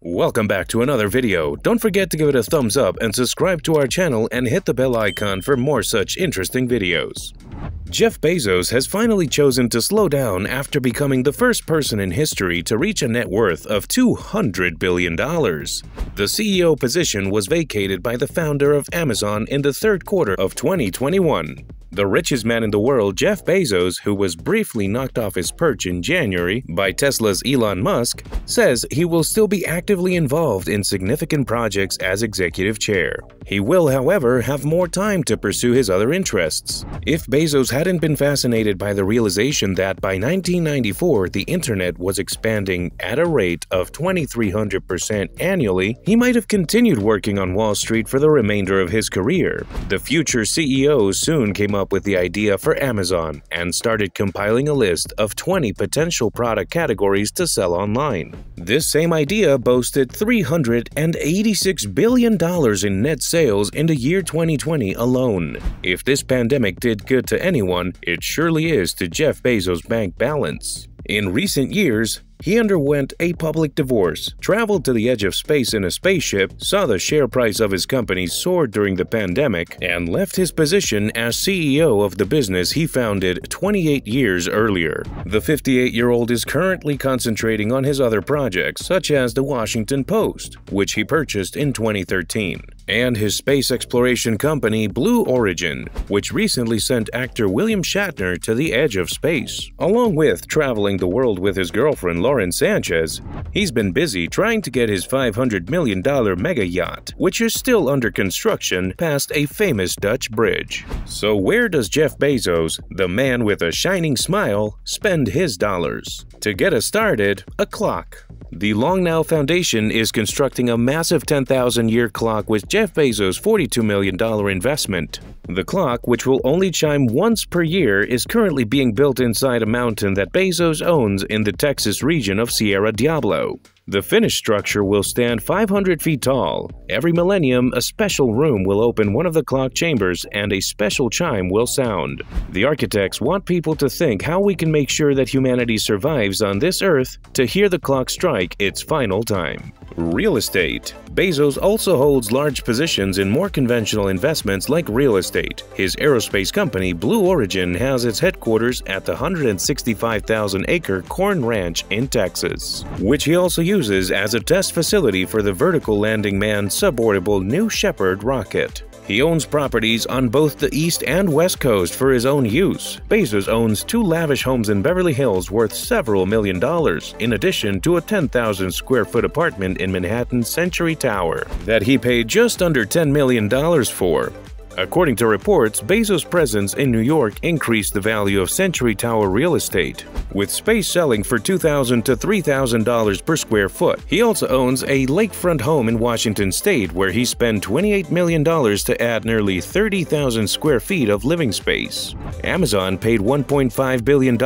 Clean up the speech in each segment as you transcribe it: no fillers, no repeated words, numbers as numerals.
Welcome back to another video. Don't forget to give it a thumbs up and subscribe to our channel and hit the bell icon for more such interesting videos. Jeff Bezos has finally chosen to slow down after becoming the first person in history to reach a net worth of $200 billion. The CEO position was vacated by the founder of Amazon in the third quarter of 2021. The richest man in the world, Jeff Bezos, who was briefly knocked off his perch in January by Tesla's Elon Musk, says he will still be actively involved in significant projects as executive chair. He will, however, have more time to pursue his other interests. If Bezos hadn't been fascinated by the realization that by 1994 the internet was expanding at a rate of 2,300% annually, he might have continued working on Wall Street for the remainder of his career. The future CEO soon came up with the idea for Amazon and started compiling a list of 20 potential product categories to sell online. This same idea boasted $386 billion in net sales in the year 2020 alone. If this pandemic did good to anyone, it surely is to Jeff Bezos' bank balance. In recent years, he underwent a public divorce, traveled to the edge of space in a spaceship, saw the share price of his company soar during the pandemic, and left his position as CEO of the business he founded 28 years earlier. The 58-year-old is currently concentrating on his other projects, such as the Washington Post, which he purchased in 2013, and his space exploration company Blue Origin, which recently sent actor William Shatner to the edge of space. Along with traveling the world with his girlfriend Lauren Sanchez, he's been busy trying to get his $500 million mega yacht, which is still under construction, past a famous Dutch bridge. So where does Jeff Bezos, the man with a shining smile, spend his dollars? To get us started, a clock. The Long Now Foundation is constructing a massive 10,000-year clock with Jeff Bezos' $42 million investment. The clock, which will only chime once per year, is currently being built inside a mountain that Bezos owns in the Texas region of Sierra Diablo. The finished structure will stand 500 feet tall. Every millennium, a special room will open one of the clock chambers and a special chime will sound. The architects want people to think how we can make sure that humanity survives on this earth to hear the clock strike its final time. Real estate. Bezos also holds large positions in more conventional investments like real estate. His aerospace company, Blue Origin, has its headquarters at the 165,000-acre Corn Ranch in Texas, which he also uses as a test facility for the vertical landing manned suborbital New Shepard rocket. He owns properties on both the East and West Coast for his own use. Bezos owns 2 lavish homes in Beverly Hills worth several million dollars, in addition to a 10,000-square-foot apartment in Manhattan's Century Tower that he paid just under $10 million for. According to reports, Bezos' presence in New York increased the value of Century Tower real estate, with space selling for $2,000 to $3,000 per square foot. He also owns a lakefront home in Washington state where he spent $28 million to add nearly 30,000 square feet of living space. Amazon paid $1.5 billion in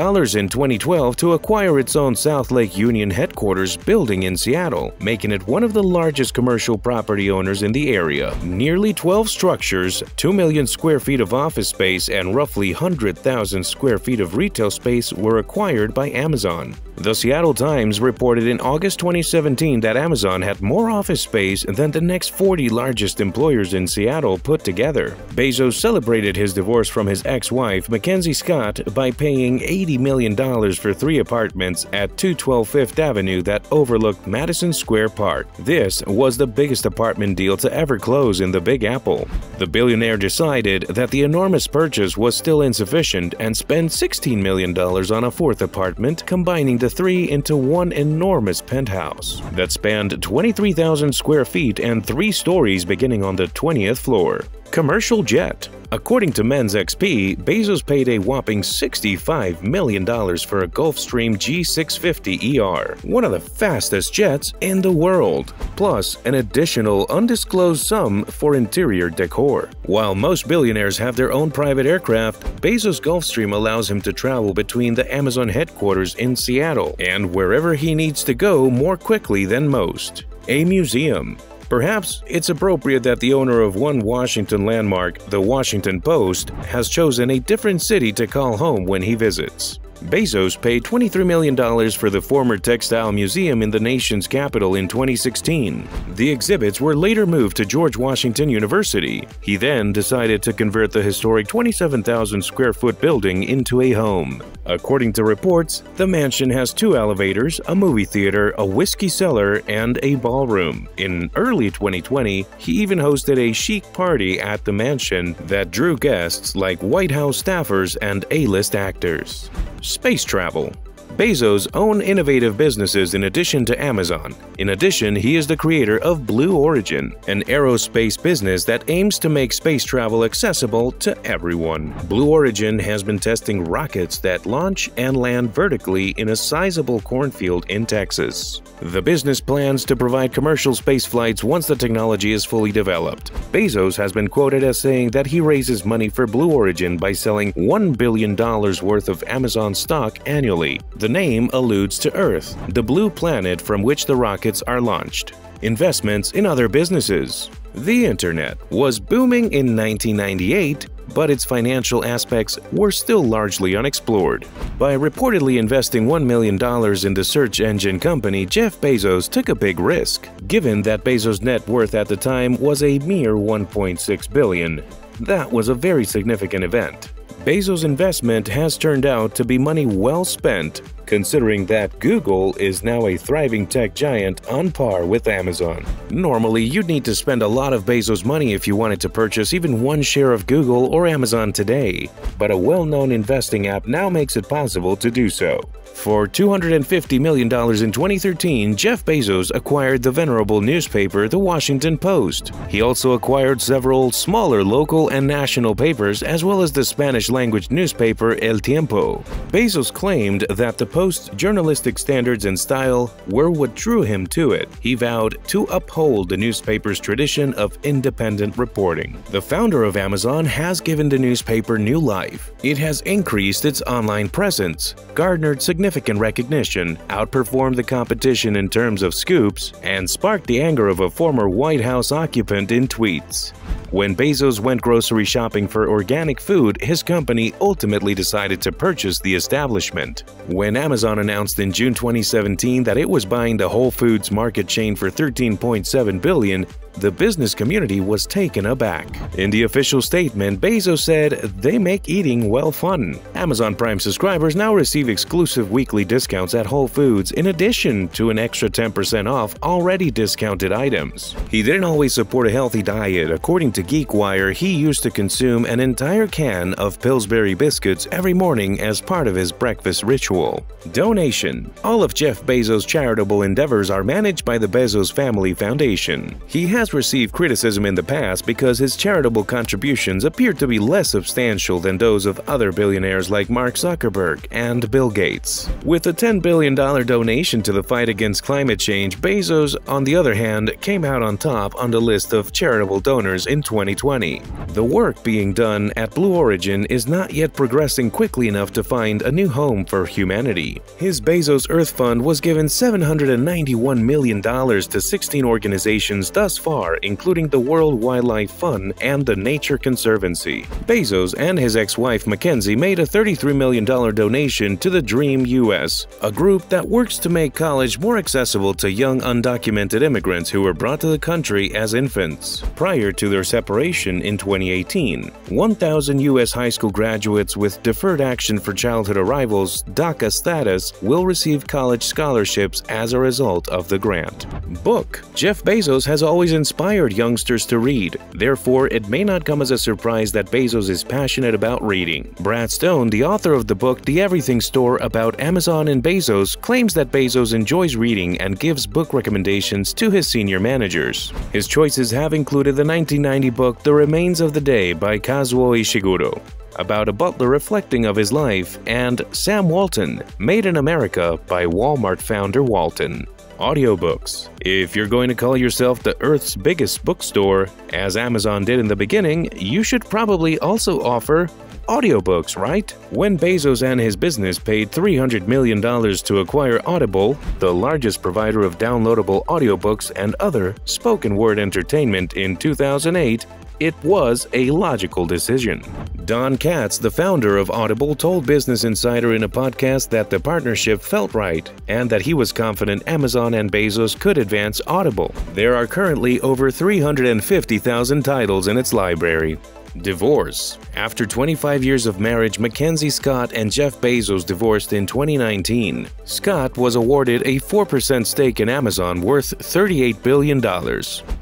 2012 to acquire its own South Lake Union headquarters building in Seattle, making it one of the largest commercial property owners in the area. Nearly 12 structures, 2 million square feet of office space, and roughly 100,000 square feet of retail space were acquired by Amazon. The Seattle Times reported in August 2017 that Amazon had more office space than the next 40 largest employers in Seattle put together. Bezos celebrated his divorce from his ex-wife, Mackenzie Scott, by paying $80 million for 3 apartments at 212 Fifth Avenue that overlooked Madison Square Park. This was the biggest apartment deal to ever close in the Big Apple. The billionaire decided that the enormous purchase was still insufficient and spent $16 million on a 4th apartment, combining the 3 into one enormous penthouse that spanned 23,000 square feet and 3 stories beginning on the 20th floor. Commercial jet. According to Men's XP, Bezos paid a whopping $65 million for a Gulfstream G650ER, one of the fastest jets in the world, plus an additional undisclosed sum for interior decor. While most billionaires have their own private aircraft, Bezos' Gulfstream allows him to travel between the Amazon headquarters in Seattle and wherever he needs to go more quickly than most. A museum. Perhaps it's appropriate that the owner of one Washington landmark, the Washington Post, has chosen a different city to call home when he visits. Bezos paid $23 million for the former textile museum in the nation's capital in 2016. The exhibits were later moved to George Washington University. He then decided to convert the historic 27,000 square foot building into a home. According to reports, the mansion has 2 elevators, a movie theater, a whiskey cellar, and a ballroom. In early 2020, he even hosted a chic party at the mansion that drew guests like White House staffers and A-list actors. Space travel. Bezos owns innovative businesses in addition to Amazon. In addition, he is the creator of Blue Origin, an aerospace business that aims to make space travel accessible to everyone. Blue Origin has been testing rockets that launch and land vertically in a sizable cornfield in Texas. The business plans to provide commercial space flights once the technology is fully developed. Bezos has been quoted as saying that he raises money for Blue Origin by selling $1 billion worth of Amazon stock annually. The name alludes to Earth, the blue planet from which the rockets are launched. Investments in other businesses. The Internet was booming in 1998, but its financial aspects were still largely unexplored. By reportedly investing $1 million in the search engine company, Jeff Bezos took a big risk, given that Bezos' net worth at the time was a mere $1.6 billion. That was a very significant event. Bezos' investment has turned out to be money well spent, considering that Google is now a thriving tech giant on par with Amazon. Normally, you'd need to spend a lot of Bezos' money if you wanted to purchase even one share of Google or Amazon today, but a well-known investing app now makes it possible to do so. For $250 million in 2013, Jeff Bezos acquired the venerable newspaper The Washington Post. He also acquired several smaller local and national papers as well as the Spanish-language newspaper El Tiempo. Bezos claimed that the Post's journalistic standards and style were what drew him to it. He vowed to uphold the newspaper's tradition of independent reporting. The founder of Amazon has given the newspaper new life. It has increased its online presence, garnered significant recognition, outperformed the competition in terms of scoops, and sparked the anger of a former White House occupant in tweets. When Bezos went grocery shopping for organic food, his company ultimately decided to purchase the establishment. When Amazon announced in June 2017 that it was buying the Whole Foods market chain for $13.7 billion, the business community was taken aback. In the official statement, Bezos said, "They make eating well fun." Amazon Prime subscribers now receive exclusive weekly discounts at Whole Foods in addition to an extra 10% off already discounted items. He didn't always support a healthy diet. According to GeekWire, he used to consume an entire can of Pillsbury biscuits every morning as part of his breakfast ritual. Donation. All of Jeff Bezos' charitable endeavors are managed by the Bezos Family Foundation. He has received criticism in the past because his charitable contributions appear to be less substantial than those of other billionaires like Mark Zuckerberg and Bill Gates. With a $10 billion donation to the fight against climate change, Bezos, on the other hand, came out on top on the list of charitable donors in 2020. The work being done at Blue Origin is not yet progressing quickly enough to find a new home for humanity. His Bezos Earth Fund was given $791 million to 16 organizations thus far, including the World Wildlife Fund and the Nature Conservancy. Bezos and his ex-wife Mackenzie made a $33 million donation to the Dream US, a group that works to make college more accessible to young undocumented immigrants who were brought to the country as infants. Prior to their separation in 2018, 1,000 U.S. high school graduates with Deferred Action for Childhood Arrivals (DACA) status will receive college scholarships as a result of the grant. Book. Jeff Bezos has always inspired youngsters to read. Therefore, it may not come as a surprise that Bezos is passionate about reading. Brad Stone, the author of the book The Everything Store about Amazon and Bezos, claims that Bezos enjoys reading and gives book recommendations to his senior managers. His choices have included the 1990 book The Remains of the Day by Kazuo Ishiguro, about a butler reflecting of his life, and Sam Walton, Made in America by Walmart founder Walton. Audiobooks. If you're going to call yourself the Earth's biggest bookstore, as Amazon did in the beginning, you should probably also offer audiobooks, right? When Bezos and his business paid $300 million to acquire Audible, the largest provider of downloadable audiobooks and other spoken word entertainment in 2008, it was a logical decision. Don Katz, the founder of Audible, told Business Insider in a podcast that the partnership felt right and that he was confident Amazon and Bezos could advance Audible. There are currently over 350,000 titles in its library. Divorce. After 25 years of marriage, Mackenzie Scott and Jeff Bezos divorced in 2019. Scott was awarded a 4% stake in Amazon worth $38 billion.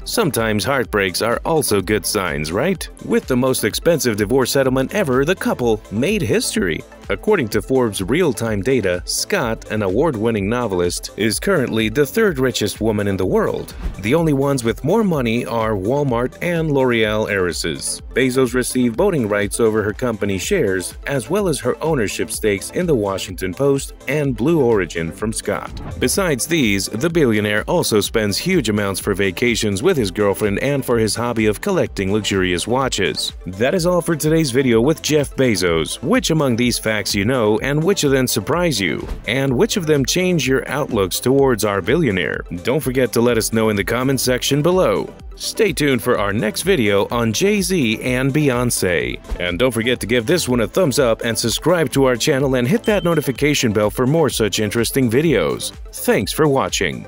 Sometimes heartbreaks are also good signs, right? With the most expensive divorce settlement ever, the couple made history. According to Forbes' real-time data, Scott, an award-winning novelist, is currently the third richest woman in the world. The only ones with more money are Walmart and L'Oreal heiresses. Bezos received voting rights over her company shares, as well as her ownership stakes in the Washington Post and Blue Origin from Scott. Besides these, the billionaire also spends huge amounts for vacations with his girlfriend and for his hobby of collecting luxurious watches. That is all for today's video with Jeff Bezos. Which among these facts you know, and which of them surprise you? And which of them change your outlooks towards our billionaire? Don't forget to let us know in the comments section below. Stay tuned for our next video on Jay-Z and Beyonce. And don't forget to give this one a thumbs up and subscribe to our channel and hit that notification bell for more such interesting videos. Thanks for watching.